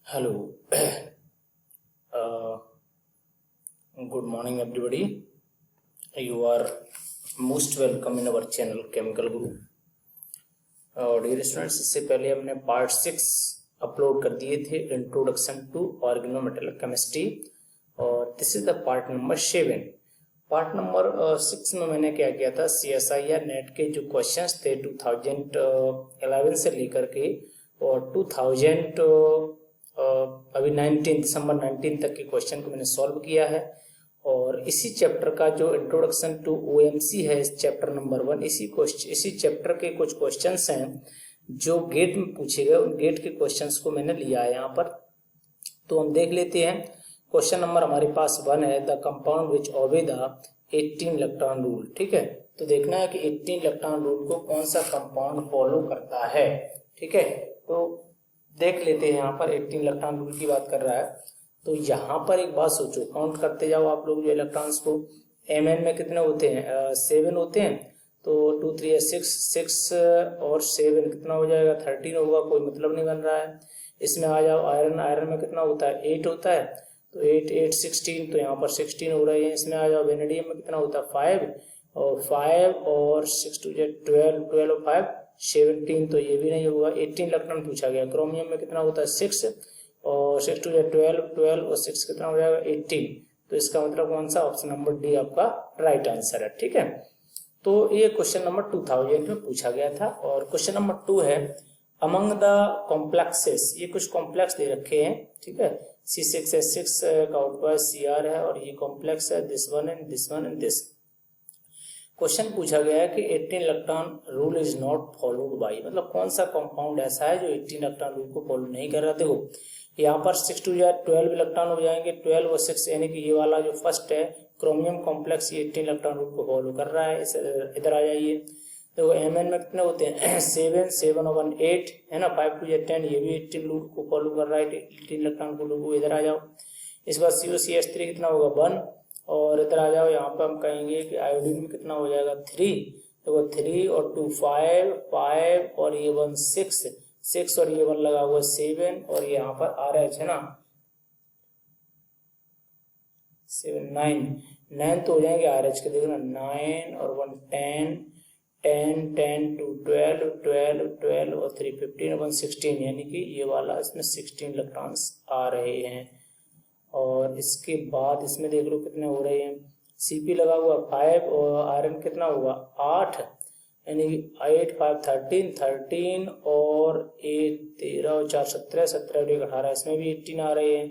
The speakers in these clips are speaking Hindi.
Hello, uh, good morning, everybody. You are most welcome in our channel Chemical Guru. Dear students, इससे पहले हमने पार्ट 6 अपलोड कर दिए थे, इंट्रोडक्शन टू ऑर्गेनोमेटेरियल केमिस्ट्री, और this is the part number 7. Part number 6 में मैंने क्या किया था, CSIR नेट के जो क्वेश्चंस थे 2011 से लेकर के और 2000 अभी 19 दिसंबर 19 तक के क्वेश्चन को मैंने सॉल्व किया है। और इसी चैप्टर का जो इंट्रोडक्शन टू OMC है, इस चैप्टर नंबर 1, इसी चैप्टर के कुछ क्वेश्चंस हैं जो गेट में पूछे गए। उन गेट के क्वेश्चंस को मैंने लिया है यहाँ पर, तो हम देख लेते हैं। क्वेश्चन नंबर हमारे पास 1 है, the compound which obey the 18 electron rule. ठीक है, तो देखना है कि 18 इलेक्ट्रॉन रूल को कौन सा कंपाउंड फॉलो करता है। ठीक है, तो देख लेते हैं। यहाँ पर 18 इलेक्ट्रॉन रूल की बात कर रहा है, तो यहाँ पर एक बात सोचो, काउंट करते जाओ आप लोग जो इलेक्ट्रॉन्स को। Mn में कितने होते हैं, 7 होते हैं, तो 2 3 6 और 7 कितना हो जाएगा, 13 होगा, कोई मतलब नहीं बन रहा है। इसमें आ जाओ, आयरन में कितना होता है, 8 होता है, तो 8 8 16, तो यहाँ पर 16 हो रहे हैं। इसमें आ जाओ, वेनेडियम में कितना होता है, 5 और 6 2 12 12 और 5 17, तो ये भी नहीं होगा। 18 इलेक्ट्रॉन पूछा गया। क्रोमियम में कितना होता है, 6 और 6 2 12 12 और 6 कितना हो जाएगा, 18, तो इसका मतलब कौन सा, ऑप्शन नंबर डी आपका राइट आंसर है। ठीक है, तो ये क्वेश्चन नंबर 2000 में पूछा गया था। और क्वेश्चन नंबर 2 है, अमंग द कॉम्प्लेक्सेस, ये कुछ कॉम्प्लेक्स दे रखे हैं। ठीक है, C6H6 का आउटवर्ड Cr है और ये कॉम्प्लेक्स है, this one and this. Question पूछा गया है कि 18 electron rule is not followed by, मतलब कौन सा कंपाउंड ऐसा है जो 18 इलेक्ट्रॉन रूल को फॉलो नहीं कर रहा। देखो यहाँ पर 6 2 12 इलेक्ट्रॉन हो जाएंगे, 12 और 6, यानी कि ये वाला जो फर्स्ट है क्रोमियम कॉम्प्लेक्स, ये 18 इलेक्ट्रॉन रूल को फॉलो कर रहा है। इधर आ जाइए, देखो Mn में कितने होते हैं, 7 7 और 1 8 है ना, 5 2 10, ये भी 18 रूल को फॉलो कर रहा है, 18 इलेक्ट्रॉन को। इधर आ जाओ, इस बार COCH3 कितना होगा, 1, और इधर आ जाओ, यहाँ पे हम कहेंगे कि आयोडीन में कितना हो जाएगा, 3, तो वो 3 और 2 5 5 और ये 1 6 और ये 1 लगा हुआ 7, और यहाँ पर RH है ना 7 9 तो हो जाएंगे RH के, देखो ना 9 और 1 10 10 10 2 12 12 12 और 3 15 1 16, यानी कि ये वाला इसमें 16 इलेक्ट्रॉन्स आ रहे हैं। और इसके बाद इसमें देख लो कितने हो रहे हैं, Cp लगा हुआ 5 और आयरन कितना होगा 8, यानी 8 5 13 और 8 13 और 4 17 17 और 1 18, इसमें भी 18 आ रहे हैं।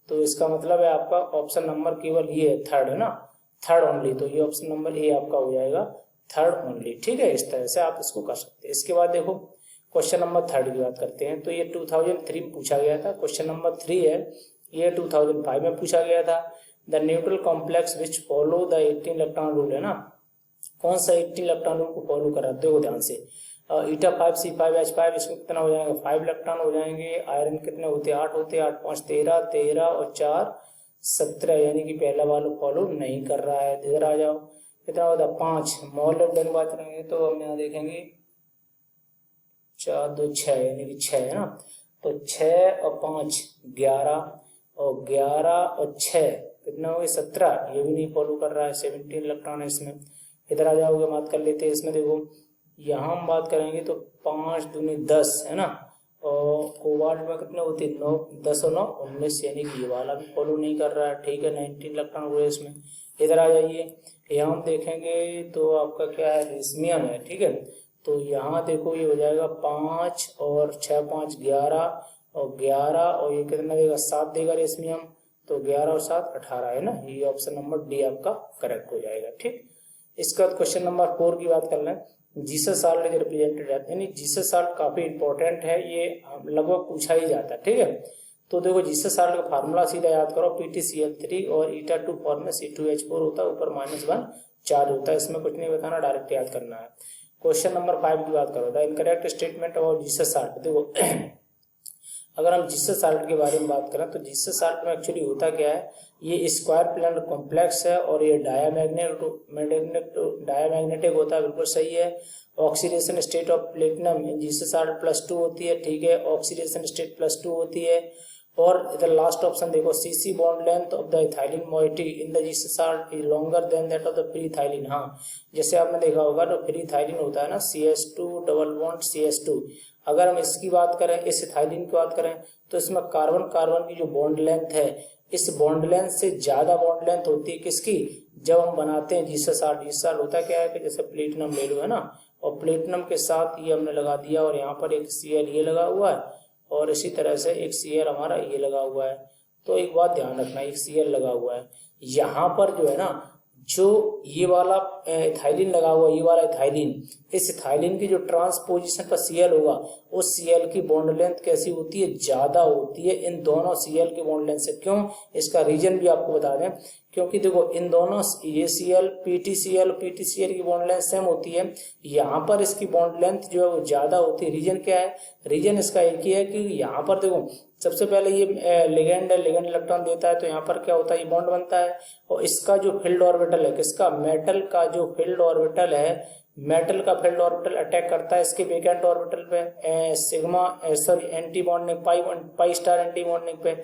तो इसका मतलब है आपका ऑप्शन नंबर केवल ये है, थर्ड है ना, थर्ड ओनली, तो ये ऑप्शन नंबर ए आपका हो जाएगा, थर्ड ओनली। ठीक है, इस तरह से आप इसको कर सकते हैं। इसके बाद देखो क्वेश्चन नंबर 3 की बात करते हैं, तो ये 2003 में पूछा गया था। क्वेश्चन नंबर 3 है, ये 2005 में पूछा गया था। The neutral complex which follow the 18 electron rule है ना, कौन सा 18 इलेक्ट्रॉन रूल को फॉलो कर रहा है, देखो ध्यान से। ईटा 5 C5 H5, इसमें कितना हो जाएगा, 5 इलेक्ट्रॉन हो जाएंगे। आयरन कितने होते हैं, 8 होते हैं, 8 5 13 13 और 4 17, यानी कि पहला वाला फॉलो नहीं कर रहा है। इधर आ जाओ, कितना होता है 5। मॉलिब्डेनम बात करेंगे तो हम यहाँ देखेंगे 4 2 6, यानी कि 6 है ना, तो 6 और 5 11 और 11 और 6 कितना हो गया 17, ये भी नहीं फॉलो कर रहा है, 17 इलेक्ट्रॉन है इसमें। इधर आ जाओगे, बात कर लेते हैं। इसमें देखो यहाँ हम बात करेंगे तो 5 दूनी 10 है ना, और कोबाल्ट में कितने होते हैं 9 10 और 9 19, यानी कि ये वाला भी फॉलो नहीं कर रहा है। ठीक है, 19 इलेक्ट्रॉन हुए इसमें। इधर आ जाइए, यहाँ हम देखेंगे तो आपका क्या है, रेसमियम है। ठीक है, तो यहाँ देखो ये हो जाएगा 5 और 6 5 11 और 11 और ये कितना देगा 7 देगा रेसमियम, तो 11 और 7 18 है ना, ये ऑप्शन नंबर डी आपका करेक्ट हो जाएगा। ठीक, इसका क्वेश्चन नंबर 4 की बात कर लें, जीसस साल्ट इज रिप्रेजेंटेड, यानी जीसस साल्ट काफी इंपॉर्टेंट है, ये लगभग पूछा ही जाता है। ठीक है, तो देखो जीसस साल्ट का फार्मूला सीधा याद करो, PtCl3 और ईटा2 फॉर्म में C2H4 होता है, ऊपर -1 चार्ज होता है। इसमें कुछ नहीं बताना, डायरेक्ट याद करना है। क्वेश्चन नंबर 5 की बात करो, the incorrect statement about Jesus salt. देखो अगर हम जीसस साल्ट के बारे में बात करें तो जीसस साल्ट में एक्चुअली होता क्या है, ये स्क्वायर प्लेन कॉम्प्लेक्स है और ये डायामैग्नेटिक होता है, बिल्कुल सही है। Oxidation state of platinum in Jesus salt +2 होती है। ठीक है, ऑक्सीडेशन स्टेट +2 होती है। और इधर लास्ट ऑप्शन देखो, CC bond length of the ethylene moiety in the Zeise's salt is longer than that of the free ethylene. हाँ, जैसे आपने देखा होगा तो फ्री इथाइलिन होता है ना CH2 डबल बॉन्ड CH2, अगर हम इसकी बात करें, इस इथाइलिन की बात करें, तो इसमें कार्बन कार्बन की जो बॉन्ड लेंथ है, इस बॉन्ड लेंथ से ज्यादा बॉन्ड लेंथ होती है किसकी, जब हम बनाते हैं जीसस साल्ट। जीसस साल्ट होता क्या है कि जैसे प्लेटिनम ले लो है ना, और प्लेटिनम के साथ ये हमने लगा दिया और यहाँ पर एक Cl ये लगा हुआ है और इसी तरह से एक Cl हमारा ये लगा हुआ है। तो एक बात ध्यान रखना, एक Cl लगा हुआ है यहाँ पर जो है ना, जो ये वाला इथाइलिन लगा हुआ है, ये वाला इथाइलिन, इस इथाइलिन की जो ट्रांसपोजिशन पर Cl होगा, उस Cl की बॉन्ड लेंथ कैसी होती है, ज्यादा होती है इन दोनों Cl की बॉन्ड लेंथ से। क्यों, इसका रीजन भी आपको बता दें, क्योंकि देखो इन दोनों ये Cl PTCl की बॉन्ड लेंथ सेम होती है, यहाँ पर इसकी बॉन्ड लेंथ जो है वो ज्यादा होती है। रीजन क्या है, रीजन इसका एक ही है कि यहाँ पर देखो सबसे पहले ये लिगेंड है, लिगेंड इलेक्ट्रॉन देता है, तो यहाँ पर क्या होता है, ये बॉन्ड बनता है, और इसका जो फील्ड ऑर्बिटल है, किसका, मेटल का जो फील्ड ऑर्बिटल है, मेटल का फील्ड ऑर्बिटल अटैक करता है इसके वेकेंट ऑर्बिटल पे, sigma sorry antibonding pi star antibonding पे।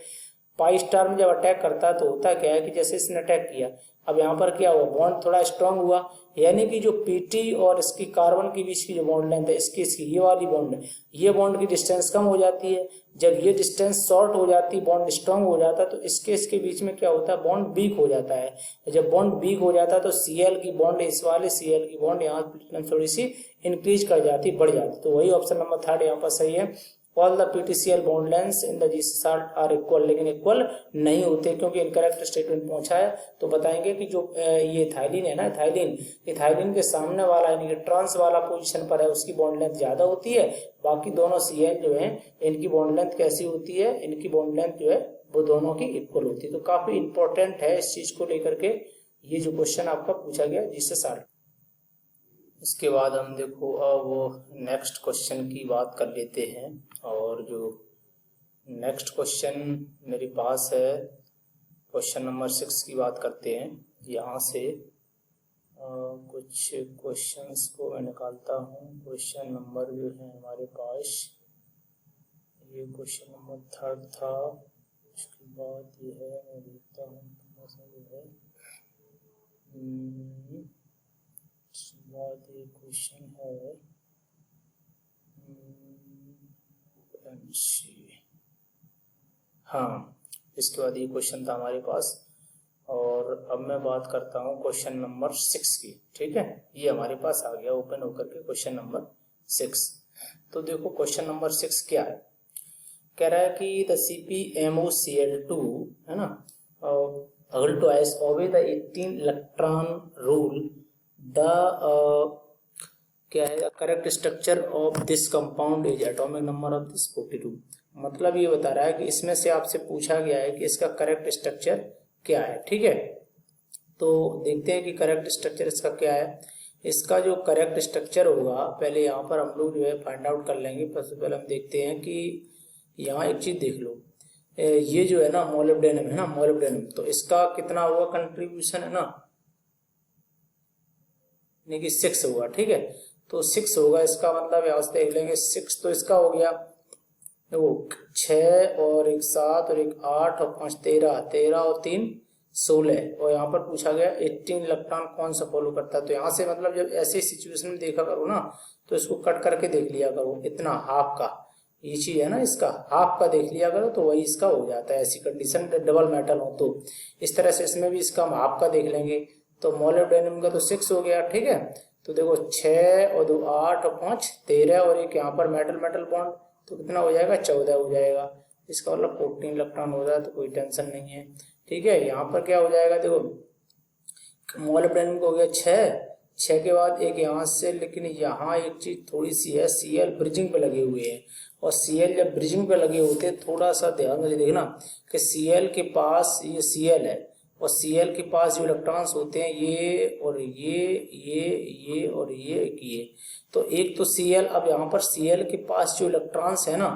पाई स्टार में जब अटैक करता है तो होता क्या है कि जैसे इसने अटैक किया, अब यहाँ पर क्या हुआ, बॉन्ड थोड़ा स्ट्रांग हुआ, यानी कि जो पीटी और इसकी कार्बन के बीच की जो बॉन्ड लेंथ है, इसकी ये वाली बॉन्ड, ये बॉन्ड की डिस्टेंस कम हो जाती है। जब ये डिस्टेंस शॉर्ट हो जाती, बॉन्ड स्ट्रांग हो जाता है, तो इसके बीच में क्या होता है, बॉन्ड वीक हो जाता है। जब बॉन्ड वीक हो जाता है तो Cl की बॉन्ड, इस वाले Cl की बॉन्ड यहाँ थोड़ी सी इंक्रीज कर जाती, बढ़ जाती। तो वही ऑप्शन नंबर 3 यहाँ पर सही है। All the PTCl bond lengths in the Zeise's salt are equal, लेकिन इक्वल नहीं होते क्योंकि इनकरेक्ट स्टेटमेंट पहुंचा है। तो बताएंगे कि जो ये इथाइलिन है ना, इथाइलिन के सामने वाला यानी कि ट्रांस वाला पोजीशन पर है, उसकी बॉन्ड लेंथ ज्यादा होती है। बाकी दोनों Cl जो है, इनकी बॉन्ड लेंथ कैसी होती है, इनकी बॉन्ड लेंथ जो है वो दोनों की इक्वल होती है। तो काफी इंपॉर्टेंट है इस चीज को लेकर के ये जो क्वेश्चन आपका पूछा गया जीसस साल्ट। इसके बाद हम देखो अब वो नेक्स्ट क्वेश्चन की बात कर लेते हैं, और जो नेक्स्ट क्वेश्चन मेरे पास है क्वेश्चन नंबर 6 की बात करते हैं। यहाँ से कुछ क्वेश्चंस को मैं निकालता हूँ। क्वेश्चन नंबर जो है हमारे पास, ये क्वेश्चन नंबर 3 था, उसके बाद ये है, मैं देखता हूँ जो है बाद ये क्वेश्चन है हाँ, इसके बाद ये क्वेश्चन था हमारे पास। और अब मैं बात करता हूँ क्वेश्चन नंबर 6 की, ठीक है। ये हमारे पास आ गया ओपन होकर के क्वेश्चन नंबर 6। तो देखो क्वेश्चन नंबर 6 क्या है, कह रहा है कि द CpMoCl2 है ना, twice obey the 18 electron rule, the क्या है, correct structure of this compound is atomic number of this 42। मतलब ये बता रहा है कि इसमें से आपसे पूछा गया है कि इसका करेक्ट स्ट्रक्चर क्या है, ठीक है। तो देखते हैं कि करेक्ट स्ट्रक्चर इसका क्या है। इसका जो करेक्ट स्ट्रक्चर होगा, पहले यहाँ पर हम लोग जो है फाइंड आउट कर लेंगे। सबसे पहले हम देखते हैं कि यहाँ एक चीज देख लो, ये जो है ना मोलिब्डेनम है ना, मोलिब्डेनम, तो इसका कितना हुआ कंट्रीब्यूशन है ना, यानी कि 6 हुआ, ठीक है। तो 6 होगा, इसका मतलब यहाँ से देख लेंगे 6, तो इसका हो गया वो 6 और एक 7 और एक 8 और 5 13 और 3 16। और यहाँ पर पूछा गया 18 इलेक्ट्रॉन कौन सा फॉलो करता है। तो यहाँ से मतलब जब ऐसे सिचुएशन में देखा करो ना, तो इसको कट करके देख लिया करो, इतना हाफ का ये चीज है ना, इसका हाफ का देख लिया करो, तो वही इसका हो जाता है। ऐसी कंडीशन डबल मेटल हो तो इस तरह से इसमें भी इसका हम हाफ का देख लेंगे। तो मोलिब्डेनम का तो 6 हो गया, ठीक है। तो देखो 6 और 2 8 और 5 13 और एक यहाँ पर मेटल बॉन्ड, तो कितना हो जाएगा, 14 हो जाएगा। इसका मतलब 14 इलेक्ट्रॉन हो रहा है, तो कोई टेंशन नहीं है, ठीक है। यहाँ पर क्या हो जाएगा, देखो मोलिब्डेनम को हो गया 6 के बाद एक यहाँ से, लेकिन यहाँ एक चीज थोड़ी सी है, Cl ब्रिजिंग पे लगे हुए हैं, और Cl जब ब्रिजिंग पे लगे होते हैं, थोड़ा सा ध्यान से देखना कि Cl के पास ये Cl है, और Cl के पास जो इलेक्ट्रॉन्स होते हैं ये और ये और ये, तो एक तो Cl, अब यहाँ पर Cl के पास जो इलेक्ट्रॉन्स है ना,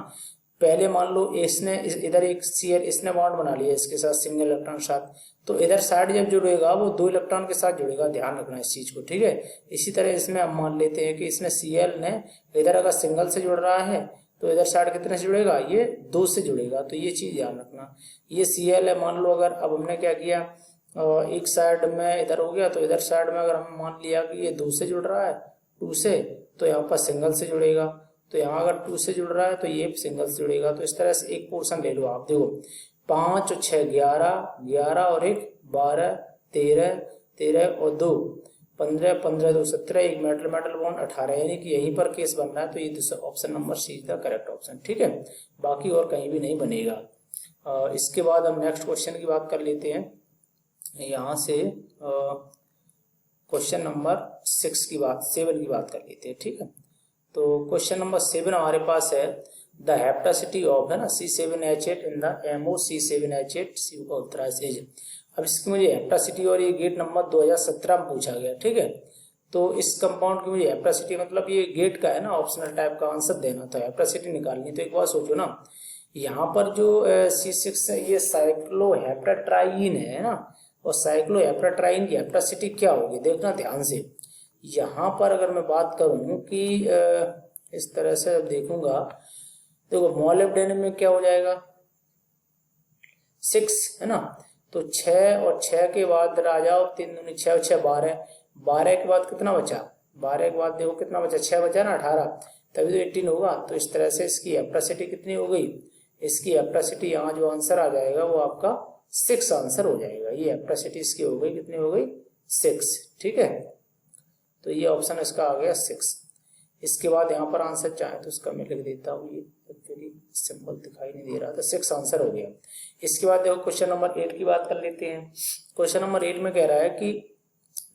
पहले मान लो इसने इधर एक Cl इसने बॉन्ड बना लिया इसके साथ सिंगल इलेक्ट्रॉन साथ, तो इधर साइड जब जुड़ेगा वो 2 इलेक्ट्रॉन के साथ जुड़ेगा, ध्यान रखना इस चीज को, ठीक है। इसी तरह इसमें हम मान लेते हैं कि इसमें Cl ने इधर अगर सिंगल से जुड़ रहा है तो इधर साइड कितने से जुड़ेगा, ये 2 से जुड़ेगा। तो ये चीज ध्यान रखना। ये Cl है, मान लो अगर अब हमने क्या किया, एक साइड में इधर हो गया, तो इधर साइड में अगर हम मान लिया कि ये 2 से जुड़ रहा है 2 से, तो यहाँ पर सिंगल से जुड़ेगा। तो यहाँ अगर 2 से जुड़ रहा है तो ये सिंगल से जुड़ेगा। तो इस तरह से एक पोर्शन ले लो आप, देखो 5 और 6 11, 11 और 1 12, 13, 13 और 2 15, 15 2 17, एक मेटल मेटल बॉन्ड 18, यानी कि यहीं पर केस बन रहा है। तो ये दूसरा option number C is the correct option, ठीक है। बाकी और कहीं भी नहीं बनेगा। इसके बाद हम नेक्स्ट क्वेश्चन की बात कर लेते हैं। यहाँ से क्वेश्चन नंबर 7 की बात कर लेते हैं, ठीक है। तो क्वेश्चन नंबर 7 हमारे पास है, द हेप्टासिटी ऑफ, है ना, C7H8 in the MO C7H8 C अब इसकी मुझे हेप्टासिटी और ये गेट नंबर 2017 में पूछा गया, ठीक है। तो इस कंपाउंड की मुझे हेप्टासिटी, मतलब ये गेट का है ना, ऑप्शनल टाइप का आंसर देना था, हेप्टासिटी निकालनी। तो एक बार सोचो ना, यहाँ पर जो C6 है ये साइक्लोहेप्टाट्राइन है ना, और साइक्लोहेप्टाट्राइन की हेप्टासिटी क्या होगी, देखना ध्यान से। यहाँ पर अगर मैं बात करूं कि इस तरह से देखूंगा, देखो मोलिब्डेनम में क्या हो जाएगा 6, है ना। तो 6 और 6 के बाद आ जाओ 3 दूनी 6 और 6 12, 12 के बाद कितना बचा, 12 के बाद देखो कितना बचा, 6 बचा ना 18, तभी तो 18 होगा। तो इस तरह से इसकी हेप्टासिटी कितनी हो गई, इसकी हेप्टासिटी यहाँ जो आंसर आ जाएगा वो आपका 6 आंसर हो जाएगा। ये हेप्टासिटी इसकी हो गई, कितनी हो गई 6, ठीक है। तो ये ऑप्शन इसका आ गया 6। इसके बाद यहाँ पर आंसर चाहे तो इसका मैं लिख देता हूँ, ये एक्चुअली सिंबल दिखाई नहीं दे रहा था, 6 आंसर हो गया। इसके बाद देखो क्वेश्चन नंबर 8 की बात कर लेते हैं। क्वेश्चन नंबर 8 में कह रहा है कि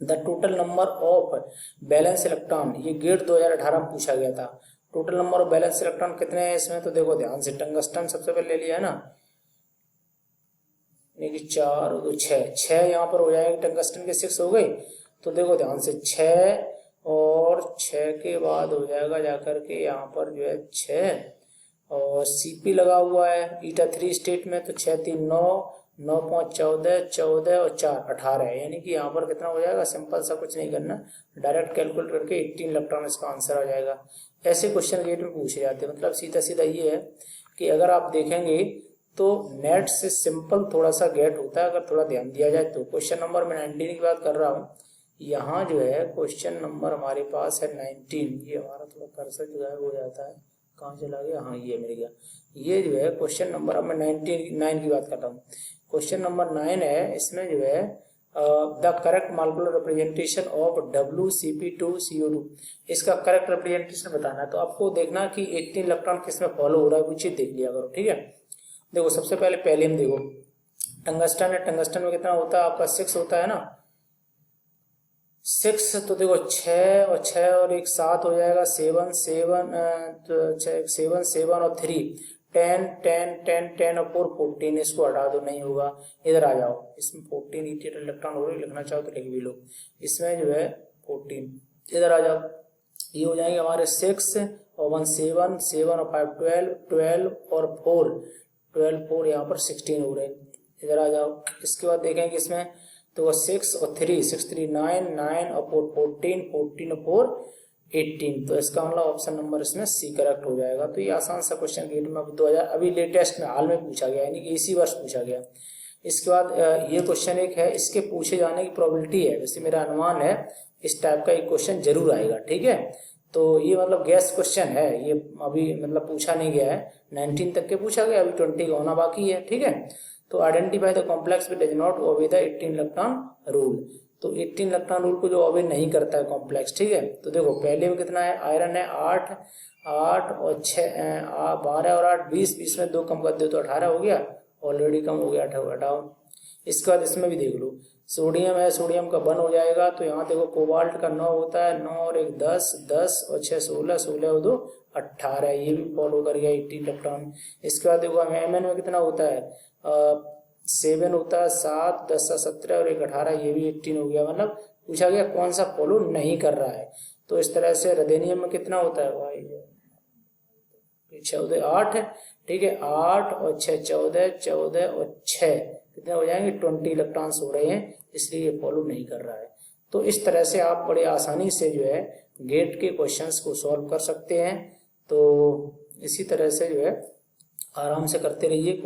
the total number of balance electron, ये गेट 2018 में पूछा गया था, total number of balance electron कितने हैं इसमें। तो देखो ध्यान से, टंगस्टन सबसे पहले ले लिया है ना, 4 और 2 6 यहाँ पर हो जाएगा, टंगस्टन के 6 हो गए। तो देखो ध्यान से 6 और 6 के बाद हो जाएगा जाकर के यहाँ पर जो है 6 और CP लगा हुआ है ईटा 3 स्टेट में, तो 6 3 9, 9 5 14, 14 और 4 18, यानी कि यहाँ पर कितना हो जाएगा, सिंपल सा कुछ नहीं करना, डायरेक्ट कैलकुलेट करके 18 इलेक्ट्रॉन इसका आंसर आ जाएगा। ऐसे क्वेश्चन गेट में पूछे जाते हैं। मतलब सीधा सीधा ये है कि अगर आप देखेंगे तो नेट से सिंपल थोड़ा सा गेट होता है अगर थोड़ा ध्यान दिया जाए तो। क्वेश्चन नंबर मैं 19 की बात कर रहा हूँ, यहाँ जो है क्वेश्चन नंबर हमारे पास है 19। ये हमारा थोड़ा कर्सर जो है हो जाता है, कहाँ चला गया, हाँ ये मिल गया। ये जो है क्वेश्चन नंबर, अब मैं 9 की बात कर रहा हूँ। क्वेश्चन नंबर 9 है, इसमें जो है the correct molecular representation of WCP2CO2, इसका करेक्ट रिप्रेजेंटेशन बताना है। तो आपको देखना कि 18 इलेक्ट्रॉन किस में फॉलो हो रहा है, वो चीज देख लिया करो, ठीक है। देखो सबसे पहले हम देखो टंगस्टन है, टंगस्टन में कितना होता है आपका 6 होता है ना, 6। तो देखो 6 और 6 और 1 7 हो जाएगा, 7 7 7 7 और 3 10 10 10 10 और 4 14, इसको हटा दो, नहीं होगा। इधर आ जाओ, इसमें 14 इलेक्ट्रॉन हो रही, लिखना चाहो तो लिख भी लो, इसमें जो है 14, इधर आ जाओ, ये हो जाएंगे हमारे 6 और 1 7 7 और 5 12 12 और 4 यहाँ पर 16 हो रहे, इधर आ जाओ। इसके बाद देखेंगे इसमें तो 6 और 3 6 3 9 9 और 4 14 14 और 4 18, तो इसका मतलब ऑप्शन नंबर इसमें सी करेक्ट हो जाएगा। तो ये आसान सा क्वेश्चन गेट में 2000 अभी लेटेस्ट में हाल में पूछा गया, यानी कि इसी वर्ष पूछा गया। इसके बाद ये क्वेश्चन एक है, इसके पूछे जाने की प्रोबेबिलिटी है, वैसे मेरा अनुमान है इस टाइप का एक क्वेश्चन जरूर आएगा, ठीक है। तो ये मतलब गैस क्वेश्चन है, ये अभी मतलब पूछा नहीं गया है, 19 तक के पूछा गया, अभी 20 का होना बाकी है, ठीक है। तो identify the complex which does not obey the 18 electron rule, तो 18 इलेक्ट्रॉन रूल को जो ओबे नहीं करता है कॉम्प्लेक्स, ठीक है। तो देखो पहले में कितना है, आयरन है 8 और 6 12 और 8 20, 20 में 2 कम कर दो तो 18 हो गया, ऑलरेडी कम हो गया, हटाओ। इसके बाद इसमें भी देख लो, सोडियम है, सोडियम का 1 हो जाएगा, तो यहाँ देखो कोबाल्ट का 9 होता है, 9 और 1 10 10 और 6 16 16 और 2 18, ये भी फॉलो कर गया 18 इलेक्ट्रॉन। इसके बाद देखो एमएन में कितना होता है 7 होता है, 7 10 17 और 1 18, ये भी 18 हो गया। मतलब पूछा गया कौन सा फॉलो नहीं कर रहा है। तो इस तरह से रेडियम में कितना होता है भाई 14 8 है, ठीक है, 8 और 6 14 14 और 6 कितने हो जाएंगे 20 इलेक्ट्रॉन्स हो रहे हैं, इसलिए ये फॉलो नहीं कर रहा है। तो इस तरह से आप बड़े आसानी से जो है गेट के क्वेश्चंस को सॉल्व कर सकते हैं। तो इसी तरह से जो है आराम से करते रहिए।